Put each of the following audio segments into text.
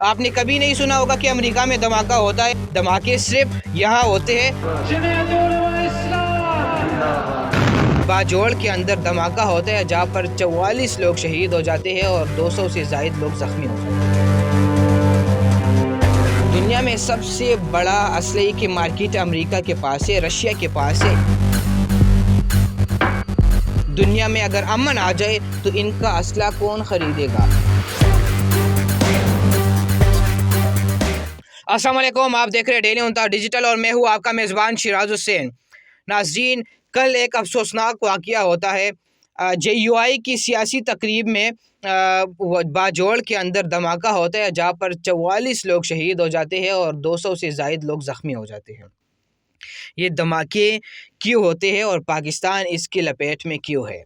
آپ نے کبھی نہیں سنا ہوگا کہ امریکہ میں دھماکہ ہوتا ہے، دھماکے صرف یہاں ہوتے ہیں۔ باجوڑ کے اندر دھماکہ ہوتا ہے جہاں پر 44 لوگ شہید ہو جاتے ہیں اور 200 سے زائد لوگ زخمی ہو جاتے ہیں۔ دنیا میں سب سے بڑا اسلحے کی مارکیٹ امریکہ کے پاس ہے، رشیا کے پاس ہے۔ دنیا میں اگر امن آ جائے تو ان کا اسلحہ کون خریدے گا؟ السلام علیکم، آپ دیکھ رہے ڈیلی ہونتا ڈیجیٹل اور میں ہوں آپ کا میزبان شیراز حسین۔ ناظرین، کل ایک افسوسناک واقعہ ہوتا ہے۔ JUI کی سیاسی تقریب میں باجوڑ کے اندر دھماکہ ہوتا ہے جہاں پر 44 لوگ شہید ہو جاتے ہیں اور 200 سے زائد لوگ زخمی ہو جاتے ہیں۔ یہ دھماکے کیوں ہوتے ہیں اور پاکستان اس کی لپیٹ میں کیوں ہے،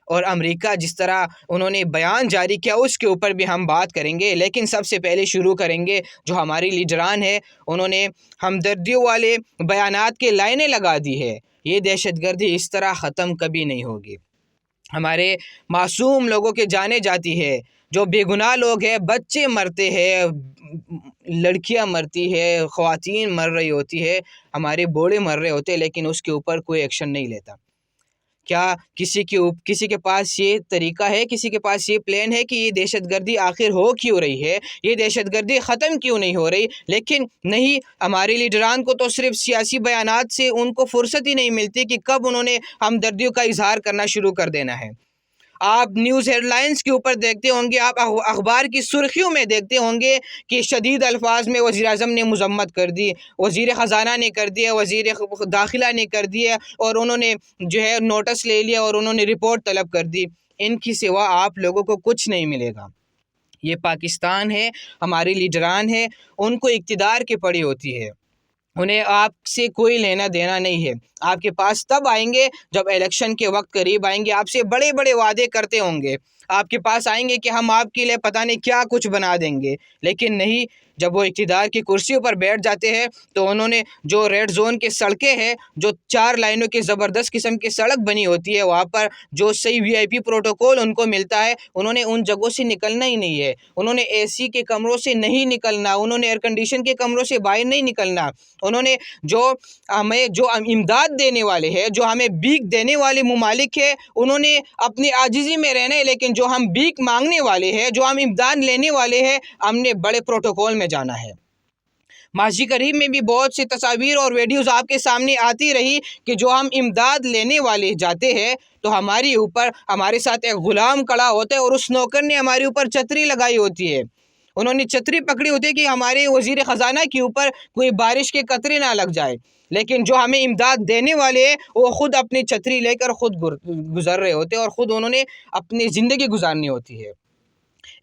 اور امریکہ جس طرح انہوں نے بیان جاری کیا اس کے اوپر بھی ہم بات کریں گے۔ لیکن سب سے پہلے شروع کریں گے جو ہماری لیڈران ہیں، انہوں نے ہمدردیوں والے بیانات کے لائنیں لگا دی ہے۔ یہ دہشت گردی اس طرح ختم کبھی نہیں ہوگی۔ ہمارے معصوم لوگوں کے جانے جاتی ہے، جو بے گناہ لوگ ہیں، بچے مرتے ہیں، لڑکیاں مرتی ہے، خواتین مر رہی ہوتی ہے، ہمارے بوڑھے مر رہے ہوتے ہیں، لیکن اس کے اوپر کوئی ایکشن نہیں لیتا۔ کیا کسی کے پاس یہ طریقہ ہے، کسی کے پاس یہ پلان ہے کہ یہ دہشت گردی آخر ہو کیوں رہی ہے، یہ دہشت گردی ختم کیوں نہیں ہو رہی؟ لیکن نہیں، ہمارے لیڈران کو تو صرف سیاسی بیانات سے ان کو فرصت ہی نہیں ملتی کہ کب انہوں نے ہمدردیوں کا اظہار کرنا شروع کر دینا ہے۔ آپ نیوز ہیڈ لائنز کے اوپر دیکھتے ہوں گے، آپ اخبار کی سرخیوں میں دیکھتے ہوں گے کہ شدید الفاظ میں وزیر اعظم نے مذمت کر دی، وزیر خزانہ نے کر دیا، وزیر داخلہ نے کر دیا، اور انہوں نے جو ہے نوٹس لے لیا اور انہوں نے رپورٹ طلب کر دی۔ ان کی سوا آپ لوگوں کو کچھ نہیں ملے گا۔ یہ پاکستان ہے، ہماری لیڈران ہے، ان کو اقتدار کی پڑی ہوتی ہے، انہیں آپ سے کوئی لینا دینا نہیں ہے۔ آپ کے پاس تب آئیں گے جب الیکشن کے وقت قریب آئیں گے، آپ سے بڑے بڑے وعدے کرتے ہوں گے، آپ کے پاس آئیں گے کہ ہم آپ کے لیے پتہ نہیں کیا کچھ بنا دیں گے، لیکن نہیں، جب وہ اقتدار کی کرسیوں پر بیٹھ جاتے ہیں تو انہوں نے جو ریڈ زون کے سڑکیں ہیں، جو 4 لائنوں کی زبردست قسم کی سڑک بنی ہوتی ہے، وہاں پر جو صحیح VIP پروٹوکول ان کو ملتا ہے، انہوں نے ان جگہوں سے نکلنا ہی نہیں ہے۔ انہوں نے AC کے کمروں سے نہیں نکلنا، انہوں نے ایئر کنڈیشن کے کمروں سے باہر نہیں نکلنا، انہوں نے جو امداد دینے والے ہیں، جو ہمیں بھیک دینے والے ممالک ہیں، انہوں نے اپنی عاجزی میں رہنا ہے، لیکن جو ہم بھیک مانگنے والے ہیں، جو ہم امداد لینے والے ہیں، ہم نے بڑے پروٹوکول میں جانا ہے۔ ماضی قریب میں بھی بہت سی تصاویر اور ویڈیوز آپ کے سامنے آتی رہی کہ جو ہم امداد لینے والے جاتے ہیں تو ہمارے ساتھ ایک غلام کھڑا ہوتا ہے، اور اس نوکر نے ہمارے اوپر چھتری لگائی ہوتی ہے، انہوں نے چھتری پکڑی ہوتی ہے کہ ہمارے وزیر خزانہ کے اوپر کوئی بارش کے قطرے نہ لگ جائے، لیکن جو ہمیں امداد دینے والے ہیں وہ خود اپنی چھتری لے کر خود گزر رہے ہوتے ہیں، اور خود انہوں نے اپنی زندگی گزارنی ہوتی ہے۔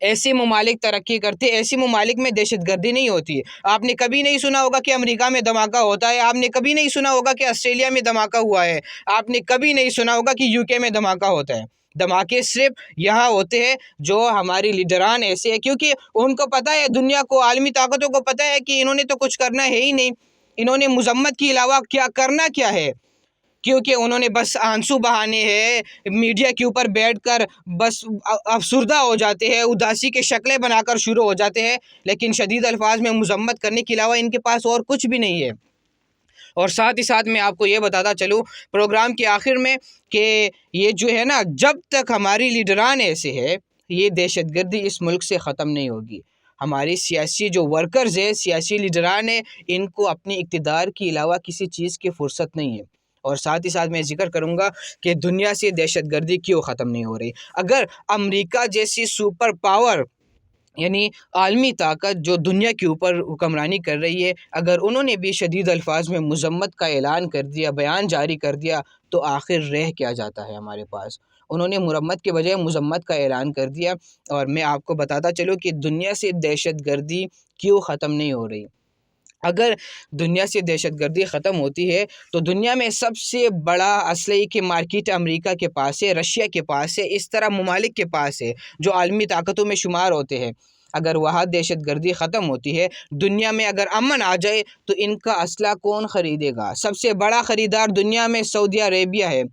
ایسے ممالک ترقی کرتے، ایسے ممالک میں دہشت گردی نہیں ہوتی ہے۔ آپ نے کبھی نہیں سنا ہوگا کہ امریکہ میں دھماکہ ہوتا ہے، آپ نے کبھی نہیں سنا ہوگا کہ آسٹریلیا میں دھماکہ ہوا ہے، آپ نے کبھی نہیں سنا ہوگا کہ UK میں دھماکہ ہوتا ہے۔ دھماکے صرف یہاں ہوتے ہیں جو ہماری لیڈران ایسے ہیں، کیونکہ ان کو پتہ ہے، دنیا کو، عالمی طاقتوں کو پتہ ہے کہ انہوں نے تو کچھ کرنا ہے ہی نہیں، انہوں نے مذمت کے علاوہ کیا کرنا کیا ہے، کیونکہ انہوں نے بس آنسو بہانے ہیں، میڈیا کے اوپر بیٹھ کر بس افسردہ ہو جاتے ہیں، اداسی کے شکلیں بنا کر شروع ہو جاتے ہیں، لیکن شدید الفاظ میں مذمت کرنے کے علاوہ ان کے پاس اور کچھ بھی نہیں ہے۔ اور ساتھ ہی ساتھ میں آپ کو یہ بتاتا چلوں پروگرام کے آخر میں کہ یہ جو ہے نا، جب تک ہماری لیڈران ایسے ہے، یہ دہشت گردی اس ملک سے ختم نہیں ہوگی۔ ہماری سیاسی جو ورکرز ہیں، سیاسی لیڈران ہیں، ان کو اپنی اقتدار کے علاوہ کسی چیز کی فرصت نہیں ہے۔ اور ساتھ ہی ساتھ میں ذکر کروں گا کہ دنیا سے دہشت گردی کیوں ختم نہیں ہو رہی۔ اگر امریکہ جیسی سپر پاور، یعنی عالمی طاقت جو دنیا کے اوپر حکمرانی کر رہی ہے، اگر انہوں نے بھی شدید الفاظ میں مذمت کا اعلان کر دیا، بیان جاری کر دیا، تو آخر رہ کیا جاتا ہے ہمارے پاس؟ انہوں نے مرمت کے بجائے مذمت کا اعلان کر دیا۔ اور میں آپ کو بتاتا چلوں کہ دنیا سے دہشت گردی کیوں ختم نہیں ہو رہی۔ اگر دنیا سے دہشت گردی ختم ہوتی ہے تو دنیا میں سب سے بڑا اسلحے کی مارکیٹ امریکہ کے پاس ہے، رشیا کے پاس ہے، اس طرح ممالک کے پاس ہے جو عالمی طاقتوں میں شمار ہوتے ہیں۔ اگر وہاں دہشت گردی ختم ہوتی ہے، دنیا میں اگر امن آ جائے تو ان کا اسلحہ کون خریدے گا؟ سب سے بڑا خریدار دنیا میں سعودی عربیہ ہے۔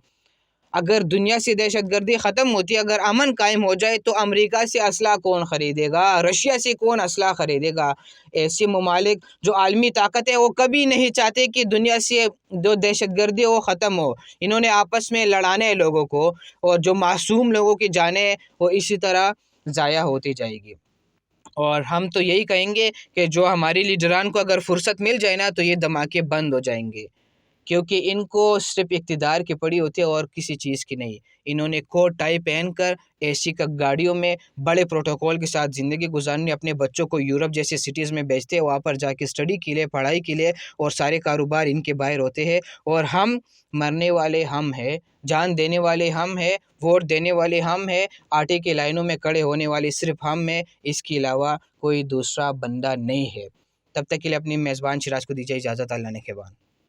اگر دنیا سے دہشت گردی ختم ہوتی ہے، اگر امن قائم ہو جائے، تو امریکہ سے اسلحہ کون خریدے گا؟ رشیا سے کون اسلحہ خریدے گا؟ ایسے ممالک جو عالمی طاقت ہے وہ کبھی نہیں چاہتے کہ دنیا سے جو دہشت گردی ہے وہ ختم ہو۔ انہوں نے آپس میں لڑانا ہے لوگوں کو، اور جو معصوم لوگوں کی جانیں ہیں وہ اسی طرح ضائع ہوتی جائے گی۔ اور ہم تو یہی کہیں گے کہ جو ہماری لیڈران کو اگر فرصت مل جائے نا، تو یہ دھماکے بند ہو جائیں گے، کیونکہ ان کو صرف اقتدار کی پڑی ہوتی ہے اور کسی چیز کی نہیں۔ انہوں نے کوٹ ٹائی پہن کر اے سی کا گاڑیوں میں بڑے پروٹوکول کے ساتھ زندگی گزارنے، اپنے بچوں کو یورپ جیسے سٹیز میں بھیجتے ہیں، وہاں پر جا کے اسٹڈی کے لیے، پڑھائی کے لیے، اور سارے کاروبار ان کے باہر ہوتے ہیں، اور ہم مرنے والے ہم ہیں، جان دینے والے ہم ہیں، ووٹ دینے والے ہم ہیں، آٹے کی لائنوں میں کھڑے ہونے والے صرف ہم ہیں، اس کے علاوہ کوئی دوسرا بندہ نہیں ہے۔ تب تک کے لیے اپنی میزبان شراج کو دیجیے اجازت، اللہ نے کے بعد۔